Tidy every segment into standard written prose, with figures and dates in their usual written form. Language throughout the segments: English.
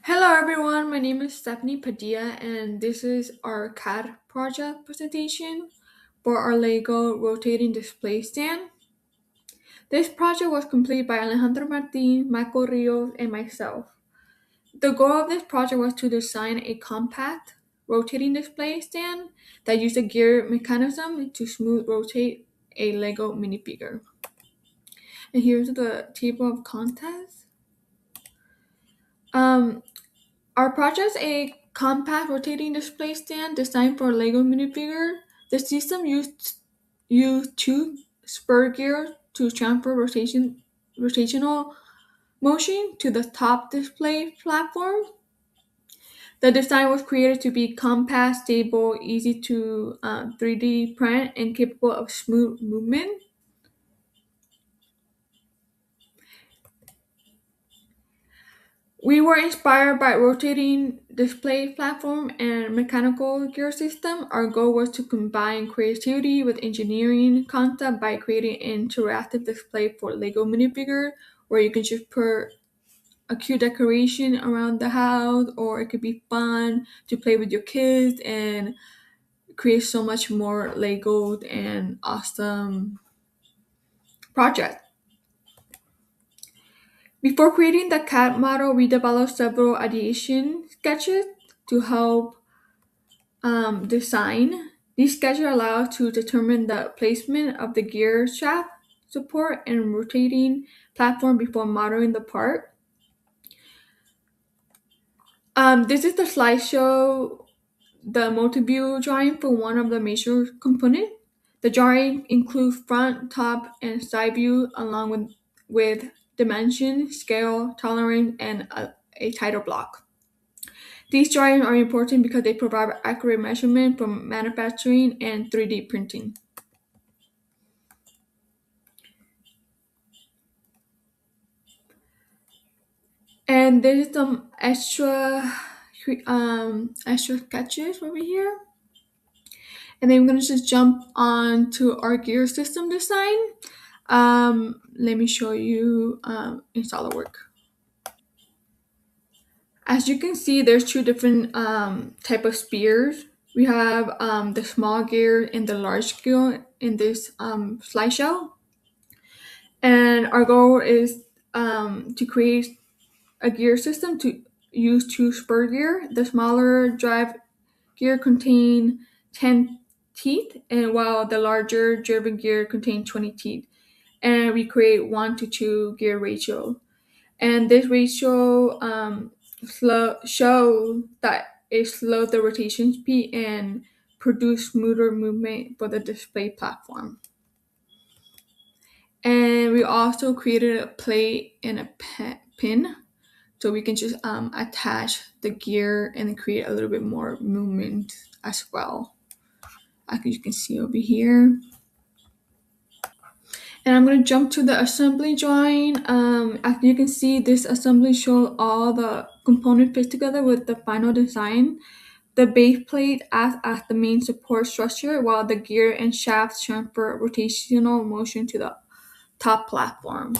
Hello everyone, my name is Stephanie Padilla and this is our CAD project presentation for our LEGO rotating display stand. This project was completed by Alejandro Martin, Michael Rios, and myself. The goal of this project was to design a compact rotating display stand that used a gear mechanism to smooth rotate a LEGO minifigure. And here's the table of contents. Um, Our project is a compact rotating display stand designed for Lego minifigure. The system used two spur gears to transfer rotational motion to the top display platform. The design was created to be compact, stable, easy to 3D print, and capable of smooth movement. We were inspired by rotating display platform and mechanical gear system. Our goal was to combine creativity with engineering concept by creating an interactive display for Lego minifigure where you can just put a cute decoration around the house, or it could be fun to play with your kids and create so much more Lego and awesome project. Before creating the CAD model, we developed several ideation sketches to help design. These sketches allow us to determine the placement of the gear shaft support and rotating platform before modeling the part. This is the slideshow, the multi-view drawing for one of the major components. The drawing includes front, top, and side view along with dimension, scale, tolerance, and a title block. These drawings are important because they provide accurate measurement for manufacturing and 3D printing. And there's some extra sketches over here. And then I'm gonna just jump on to our gear system design. Let me show you in SolidWorks. As you can see, there's two different type of spears. We have the small gear and the large gear in this slideshow. And our goal is to create a gear system to use two spur gear. The smaller drive gear contain 10 teeth, and while the larger driven gear contain 20 teeth. And we create 1 to 2 gear ratio. And this ratio show that it slows the rotation speed and produce smoother movement for the display platform. And we also created a plate and a pin so we can just attach the gear and create a little bit more movement as well, as you can see over here. And I'm going to jump to the assembly drawing. As you can see, this assembly shows all the components fit together with the final design. The base plate acts as the main support structure, while the gear and shafts transfer rotational motion to the top platform.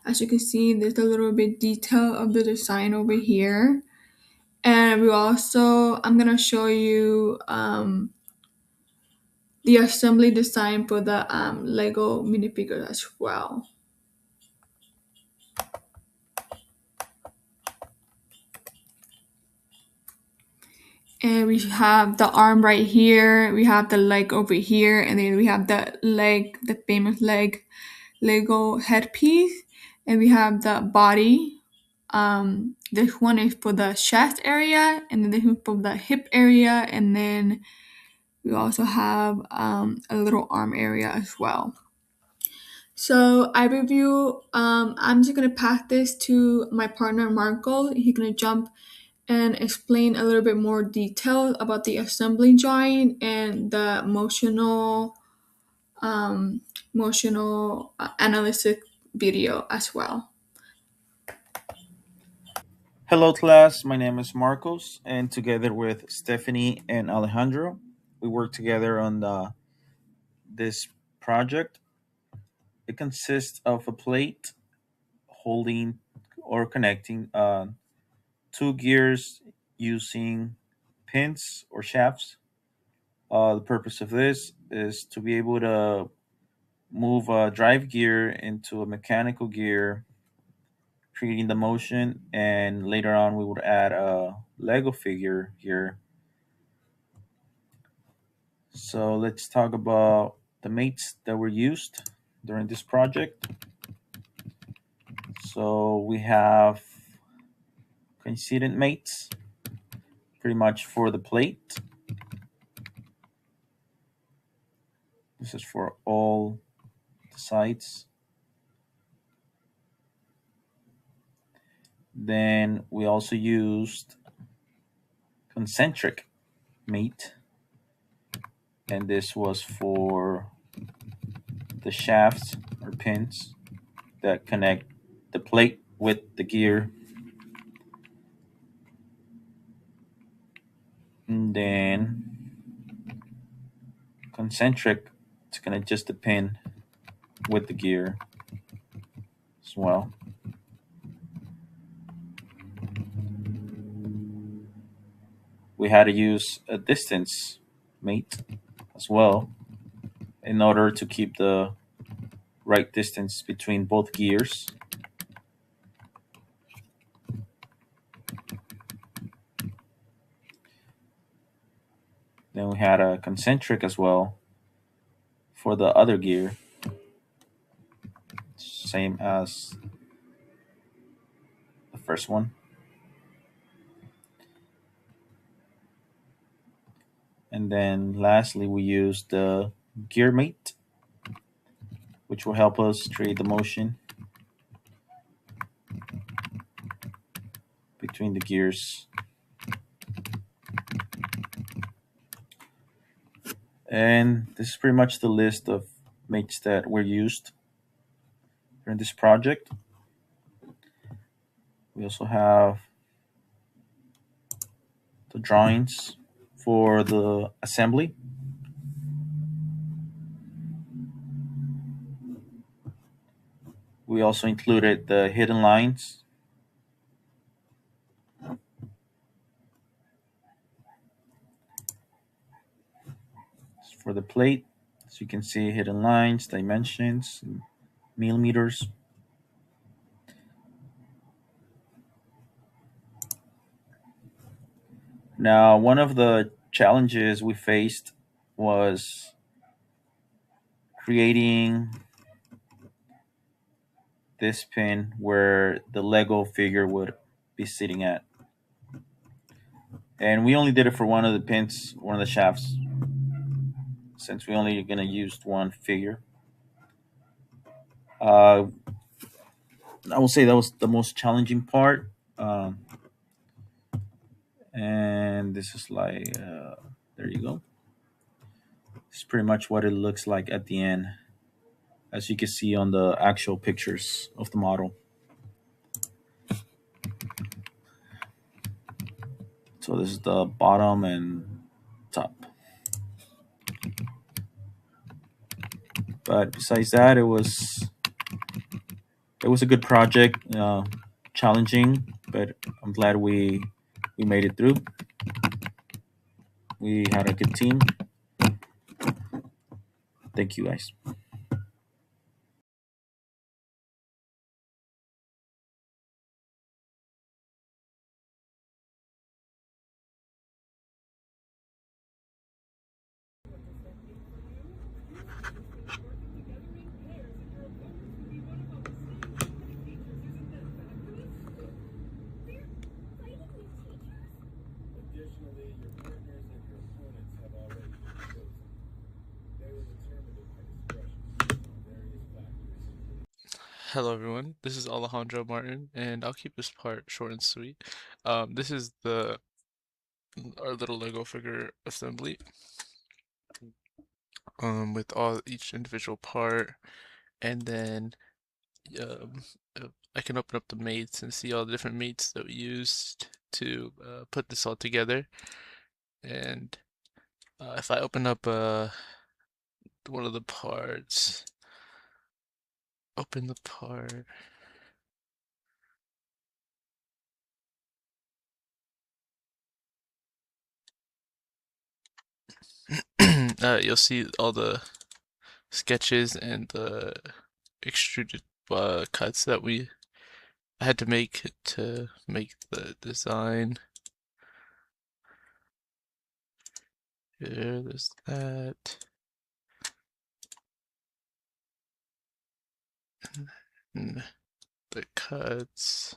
As you can see, there's a little bit detail of the design over here. And I'm gonna show you the assembly design for the Lego minifigure as well. And we have the arm right here, we have the leg over here, and then we have the leg, the famous leg Lego headpiece, and we have the body. This one is for the chest area, and then this one for the hip area, and then we also have a little arm area as well. So I review. I'm just gonna pass this to my partner Marco. He's gonna jump and explain a little bit more detail about the assembly drawing and the motional analysis video as well. Hello, class. My name is Marcos, and together with Stephanie and Alejandro, we work together on this project. It consists of a plate holding or connecting two gears using pins or shafts. The purpose of this is to be able to move a drive gear into a mechanical gear, creating the motion, and later on we would add a Lego figure here. So let's talk about the mates that were used during this project. So we have coincident mates, pretty much for the plate. This is for all the sides. Then we also used concentric mate, and this was for the shafts or pins that connect the plate with the gear. And then concentric to connect just the pin with the gear as well. We had to use a distance mate as well in order to keep the right distance between both gears. Then we had a concentric as well for the other gear, same as the first one. And then lastly, we used the gear mate, which will help us create the motion between the gears. And this is pretty much the list of mates that were used during this project. We also have the drawings for the assembly. We also included the hidden lines. For the plate, as you can see, hidden lines, dimensions, millimeters. Now, one of the challenges we faced was creating this pin where the Lego figure would be sitting at. And we only did it for one of the pins, one of the shafts, since we only gonna use one figure. I will say that was the most challenging part. And this is like, there you go. It's pretty much what it looks like at the end, as you can see on the actual pictures of the model. So this is the bottom and top. But besides that, it was a good project, challenging, but I'm glad we made it through. We had a good team. Thank you, guys. Hello everyone, this is Alejandro Martin, and I'll keep this part short and sweet. This is our little Lego figure assembly, with each individual part, and then um, I can open up the mates and see all the different mates that we used to put this all together. And if I open up one of the parts, open the part. you'll see all the sketches and the extruded cuts that I had to make the design. Here, there's that. And the cuts.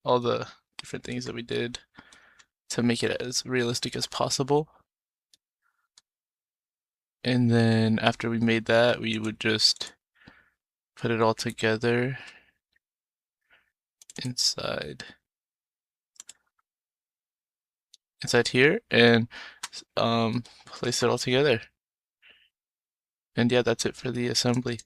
All the different things that we did to make it as realistic as possible. And then after we made that, we would just put it all together inside here and place it all together. And yeah, that's it for the assembly.